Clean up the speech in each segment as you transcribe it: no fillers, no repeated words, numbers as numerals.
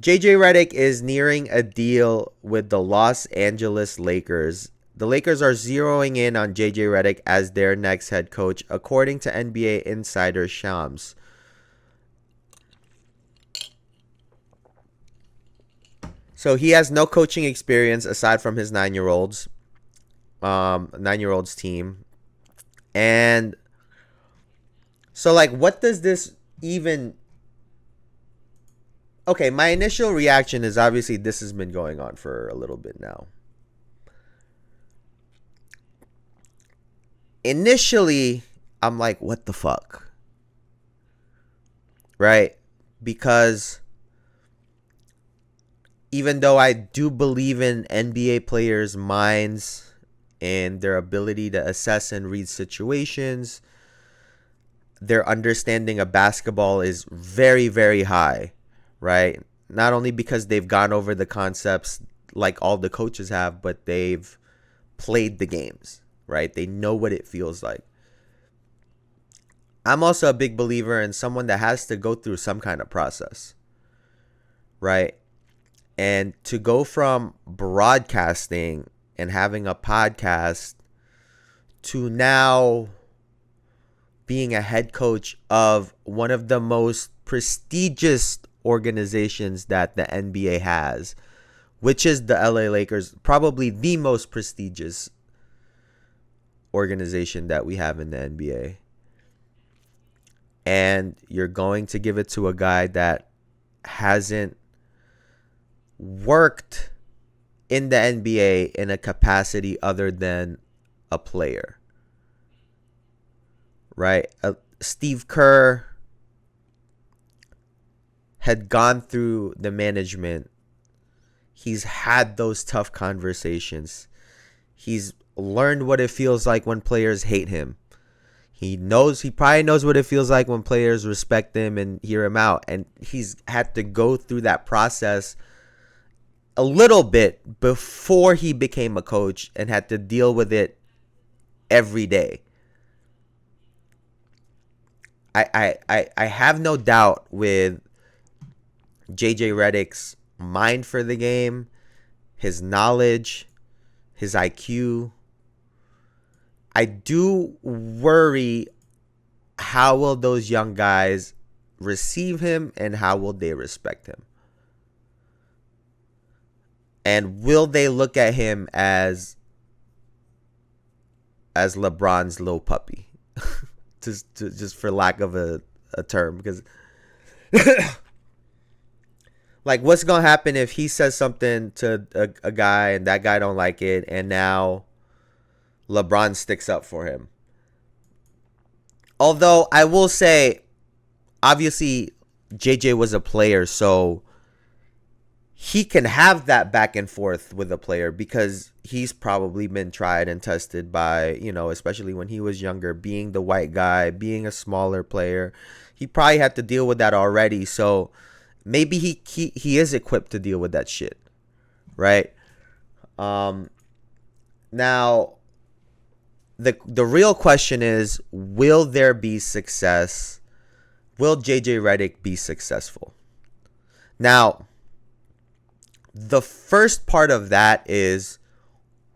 JJ Redick is nearing a deal with the Los Angeles Lakers. The Lakers are zeroing in on JJ Redick as their next head coach, according to NBA insider Shams. So he has no coaching experience aside from his 9-year-olds team. And so, like, what does this even... Okay, my initial reaction is obviously this has been going on for a little bit now. Initially, I'm like, what the fuck? Right? Because even though I do believe in NBA players' minds and their ability to assess and read situations, their understanding of basketball is very, very high, right? Not only because they've gone over the concepts like all the coaches have, but they've played the games, right? They know what it feels like. I'm also a big believer in someone that has to go through some kind of process, right? And to go from broadcasting and having a podcast to now being a head coach of one of the most prestigious organizations that the NBA has, which is the LA Lakers, probably the most prestigious organization that we have in the NBA. And you're going to give it to a guy that hasn't worked in the NBA in a capacity other than a player, right? Steve Kerr had gone through the management. He's had those tough conversations. He's learned what it feels like when players hate him. He probably knows what it feels like when players respect him and hear him out. And he's had to go through that process a little bit before he became a coach and had to deal with it every day. I have no doubt with JJ Redick's mind for the game, his knowledge, his IQ. I do worry, how will those young guys receive him and how will they respect him? And will they look at him as LeBron's little puppy? just for lack of a term. Because like, what's going to happen if he says something to a guy and that guy don't like it and now LeBron sticks up for him? Although I will say, obviously, JJ was a player, so he can have that back and forth with a player because he's probably been tried and tested by, especially when he was younger, being the white guy, being a smaller player. He probably had to deal with that already. So maybe he is equipped to deal with that shit, right? Now, the real question is, will there be success? Will JJ Redick be successful? Now, the first part of that is,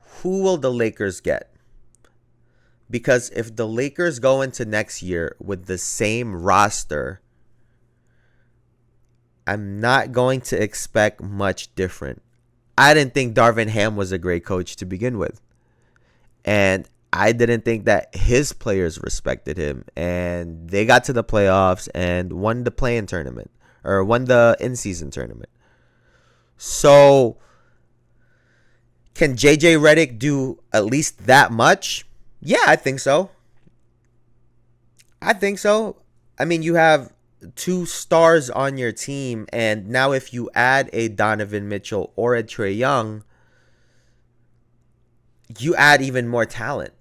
who will the Lakers get? Because if the Lakers go into next year with the same roster, I'm not going to expect much different. I didn't think Darvin Ham was a great coach to begin with. And I didn't think that his players respected him. And they got to the playoffs and won the play-in tournament, or won the in-season tournament. So, can JJ Redick do at least that much? Yeah, I think so. I mean, you have 2 stars on your team, and now if you add a Donovan Mitchell or a Trae Young, you add even more talent.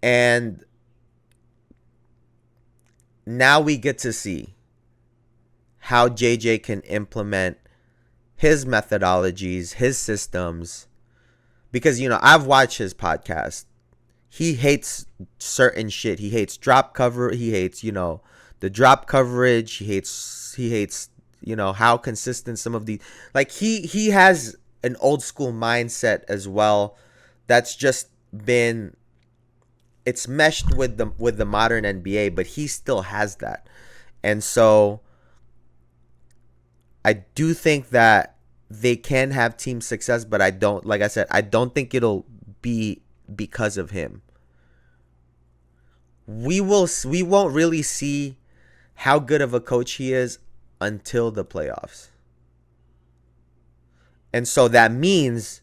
And now we get to see how JJ can implement his methodologies, his systems. Because, I've watched his podcast. He hates certain shit. He hates drop cover. He hates, the drop coverage. He hates how consistent some of the, like, he has an old school mindset as well that's just been, it's meshed with the modern NBA, but he still has that. And so I do think that they can have team success, but I don't, like I said, I don't think it'll be because of him. We won't really see how good of a coach he is until the playoffs. And so that means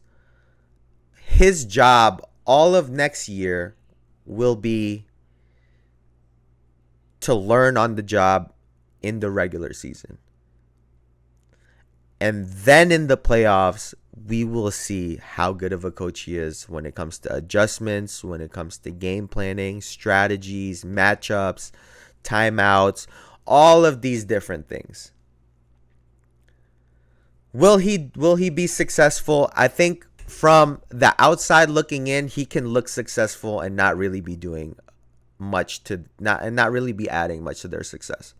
his job all of next year will be to learn on the job in the regular season. And then in the playoffs, we will see how good of a coach he is when it comes to adjustments, when it comes to game planning, strategies, matchups, timeouts, all of these different things. Will he be successful? I think from the outside looking in, he can look successful and not really be doing much to not really be adding much to their success,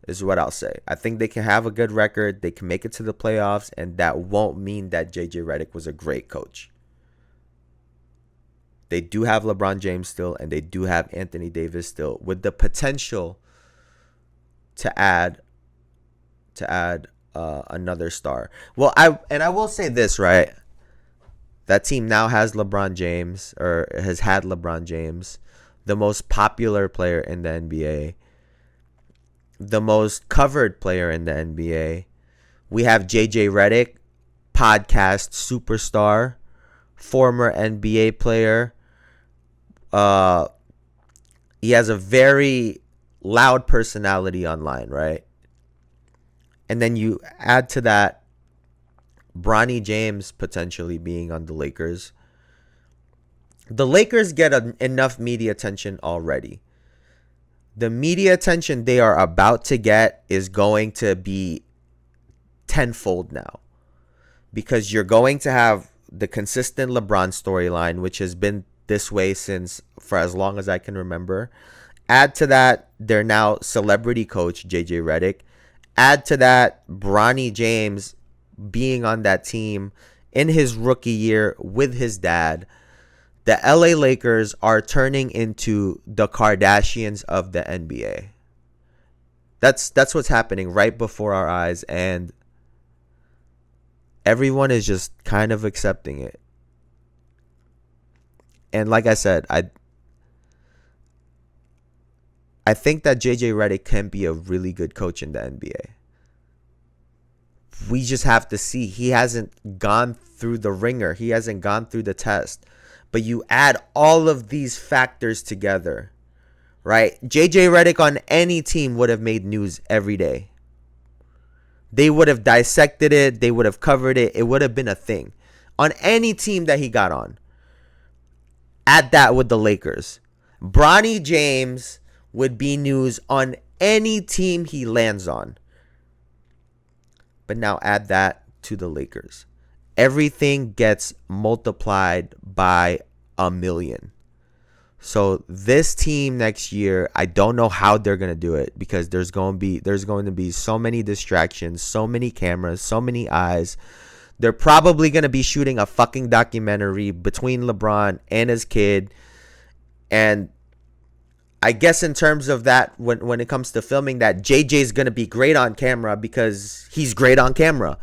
is what I'll say. I think they can have a good record, they can make it to the playoffs, and that won't mean that JJ Redick was a great coach. They do have LeBron James still, and they do have Anthony Davis still, with the potential to add another star. Well, I will say this, right? That team now has LeBron James, or has had LeBron James, the most popular player in the NBA, the most covered player in the NBA. We have JJ Redick, podcast superstar, former NBA player. He has a very loud personality online, right? And then you add to that Bronny James potentially being on the Lakers. The Lakers get enough media attention already. The media attention they are about to get is going to be tenfold now, because you're going to have the consistent LeBron storyline, which has been this way for as long as I can remember. Add to that their now celebrity coach, JJ Redick. Add to that Bronny James being on that team in his rookie year with his dad. The LA Lakers are turning into the Kardashians of the NBA. That's what's happening right before our eyes, and everyone is just kind of accepting it. And like I said, I think that JJ Redick can be a really good coach in the NBA. We just have to see. He hasn't gone through the ringer. He hasn't gone through the test. But you add all of these factors together, right? JJ Redick on any team would have made news every day. They would have dissected it. They would have covered it. It would have been a thing. On any team that he got on. Add that with the Lakers. Bronny James would be news on any team he lands on. But now add that to the Lakers. Everything gets multiplied by 1,000,000. So this team next year, I don't know how they're going to do it, because there's going to be so many distractions, so many cameras, so many eyes. They're probably going to be shooting a fucking documentary between LeBron and his kid. And I guess in terms of that, when it comes to filming that, JJ's going to be great on camera because he's great on camera.